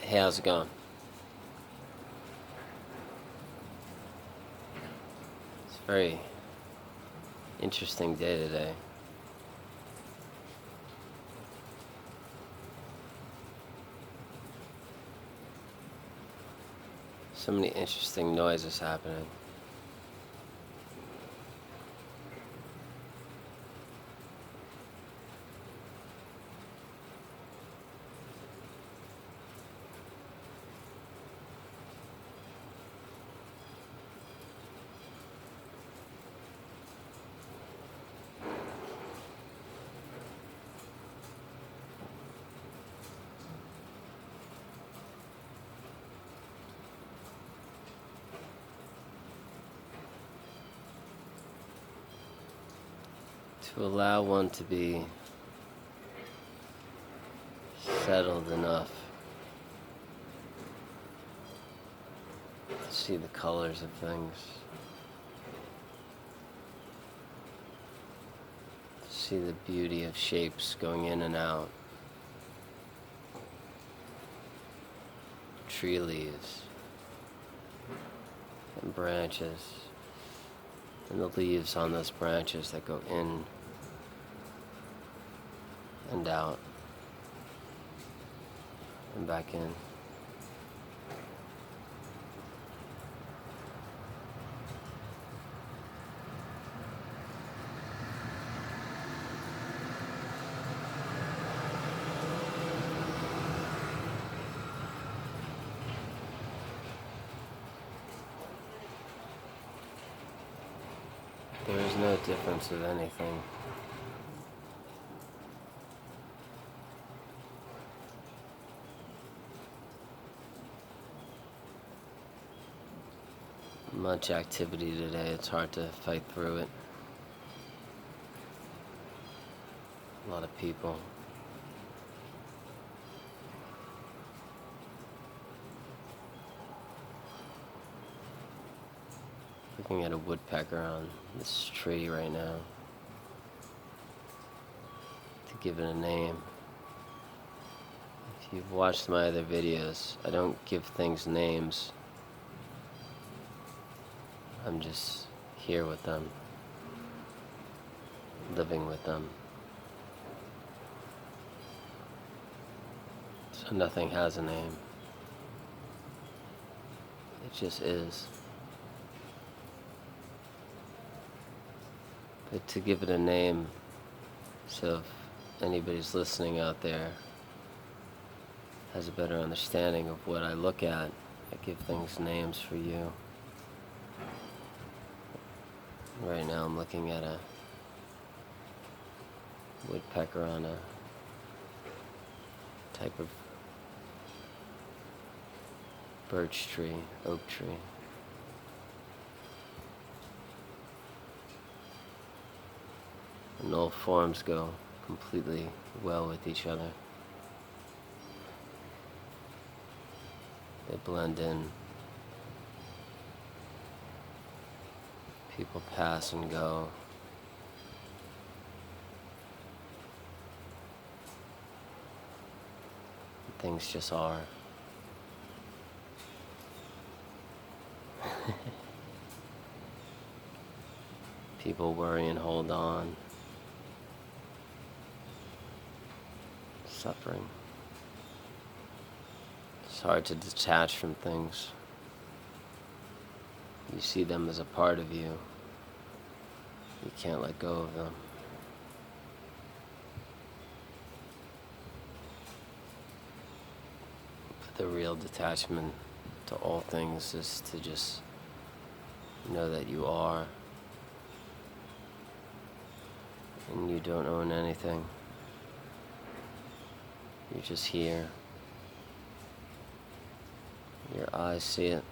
Hey, how's it going? It's a very interesting day today. So many interesting noises happening. To allow one to be settled enough to see the colors of things, to see the beauty of shapes going in and out, tree leaves and branches, and the leaves on those branches that go in and out and back in. There is no difference of anything. Much activity today, it's hard to fight through it. A lot of people. Looking at a woodpecker on this tree right now to give it a name. If you've watched my other videos, I don't give things names. I'm just here with them, living with them. So nothing has a name. It just is. But to give it a name, so if anybody's listening out there has a better understanding of what I look at, I give things names for you. Right now I'm looking at a woodpecker on a type of birch tree, oak tree. And all forms go completely well with each other. They blend in. People pass and go. Things just are. People worry and hold on. Suffering. It's hard to detach from things. You see them as a part of you. You can't let go of them. But the real detachment to all things is to just know that you are, and you don't own anything. You're just here. Your eyes see it.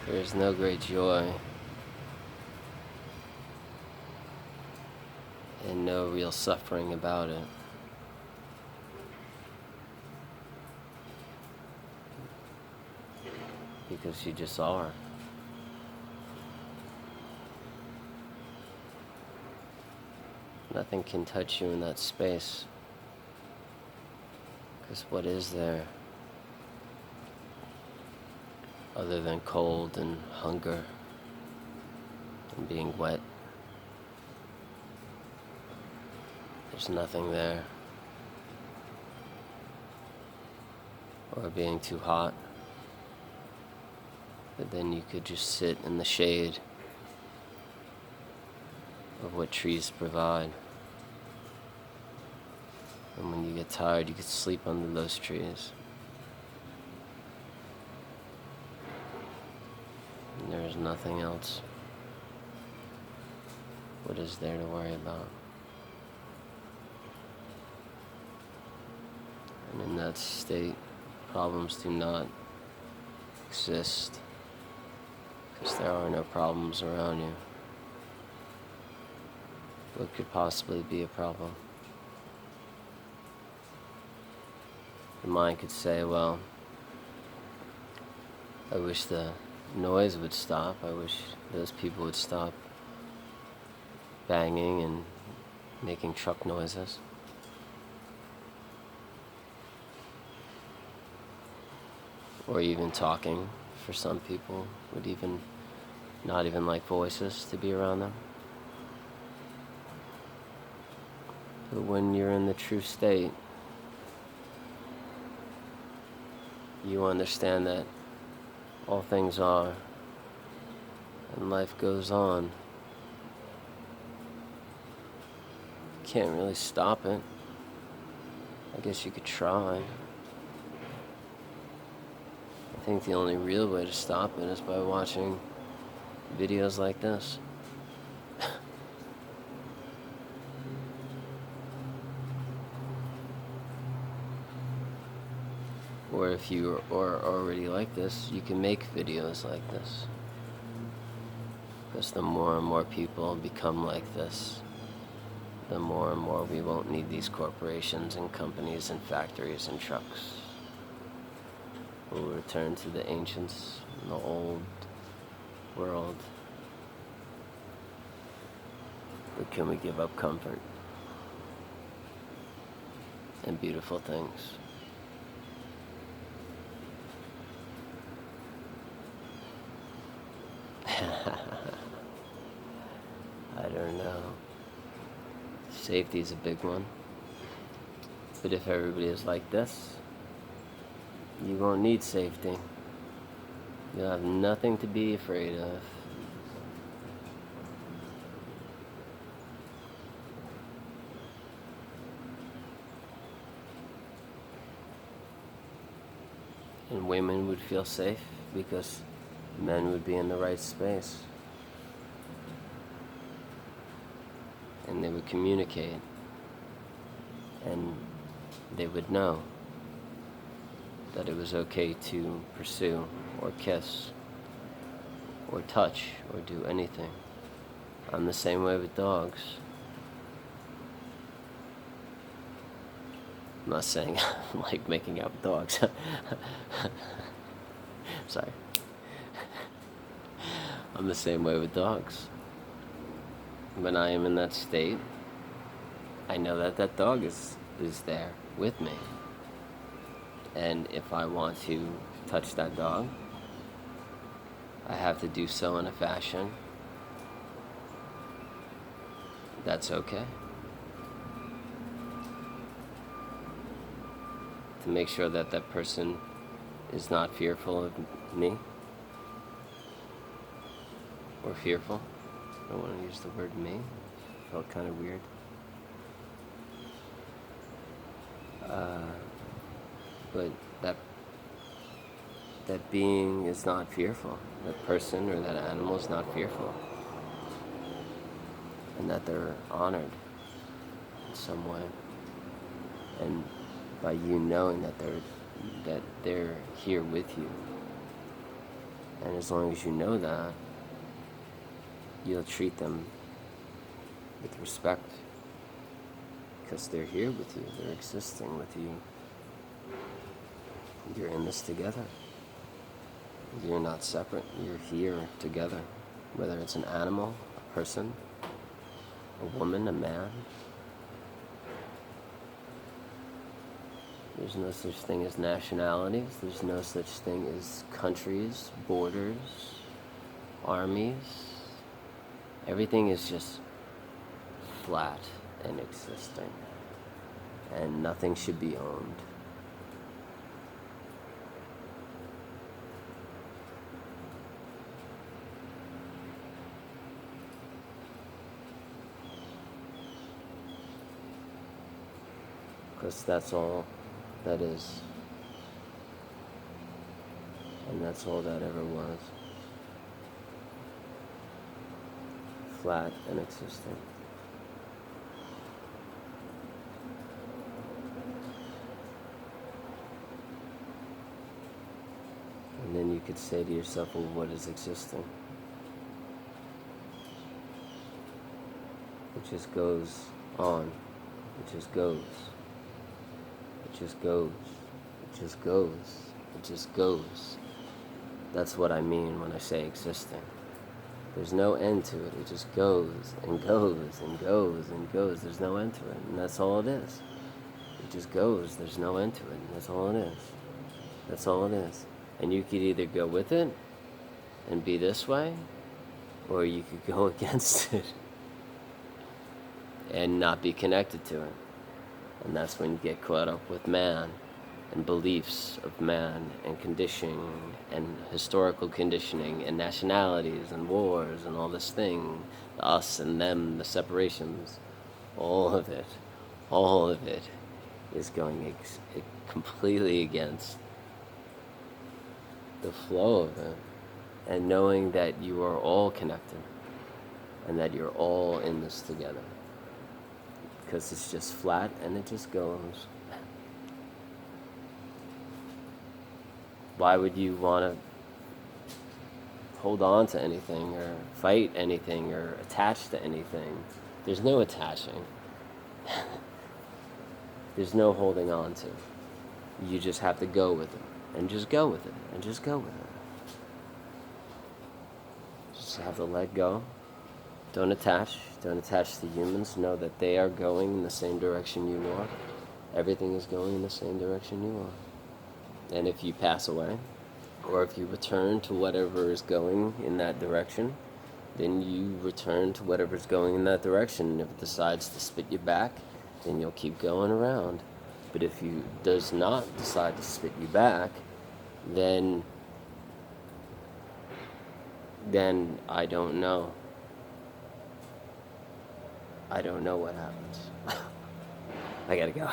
There is no great joy in no real suffering about it. Because you just are. Nothing can touch you in that space. Because what is there other than cold and hunger and being wet? There's nothing there. Or being too hot. But then you could just sit in the shade of what trees provide. And when you get tired, you could sleep under those trees. And there's nothing else. What is there to worry about? And in that state, problems do not exist. Because there are no problems around you. What could possibly be a problem? The mind could say, well, I wish the noise would stop. I wish those people would stop banging and making truck noises. Or even talking. For some people, would even not even like voices to be around them. But when you're in the true state, you understand that all things are, and life goes on. You can't really stop it. I guess you could try. I think the only real way to stop it is by watching videos like this. Or if you are already like this, you can make videos like this. Because the more and more people become like this, the more and more we won't need these corporations and companies and factories and trucks. We'll return to the ancients, the old world. But can we give up comfort and beautiful things? I don't know. Safety is a big one. But if everybody is like this, you won't need safety. You'll have nothing to be afraid of. And women would feel safe because men would be in the right space. And they would communicate. And they would know that it was okay to pursue or kiss or touch or do anything. I'm the same way with dogs. I'm not saying I like making out with dogs. Sorry. I'm the same way with dogs. When I am in that state, I know that that dog is there with me. And if I want to touch that dog, I have to do so in a fashion that's okay. To make sure that that person is not fearful of me or fearful. I don't want to use the word me. It felt kind of weird. But that being is not fearful. That person or that animal is not fearful. And that they're honored in some way. And by you knowing that they're here with you. And as long as you know that, you'll treat them with respect Because they're here with you, they're existing with you. You're in this together. You're not separate, you're here together. Whether it's an animal, a person, a woman, a man. There's no such thing as nationalities. There's no such thing as countries, borders, armies. Everything is just flat and existing. And nothing should be owned. Because that's all that is. And that's all that ever was. Flat and existing. And then you could say to yourself, well, what is existing? It just goes on. It just goes. It just goes. It just goes. It just goes. That's what I mean when I say existing. There's no end to it. It just goes and goes and goes and goes. There's no end to it. And that's all it is. It just goes. There's no end to it. And that's all it is. That's all it is. And you could either go with it and be this way, or you could go against it and not be connected to it. And that's when you get caught up with man and beliefs of man and conditioning and historical conditioning and nationalities and wars and all this thing, the us and them, the separations, all of it is going completely against the flow of it. And knowing that you are all connected and that you're all in this together. Because it's just flat and it just goes. Why would you want to hold on to anything or fight anything or attach to anything? There's no attaching. There's no holding on to. You just have to go with it. And just go with it. And just go with it. Just have to let go. Don't attach. Don't attach to humans. Know that they are going in the same direction you are. Everything is going in the same direction you are. And if you pass away, or if you return to whatever is going in that direction, then you return to whatever is going in that direction. And if it decides to spit you back, then you'll keep going around. But if you does not decide to spit you back, then I don't know. I don't know what happens. I gotta go.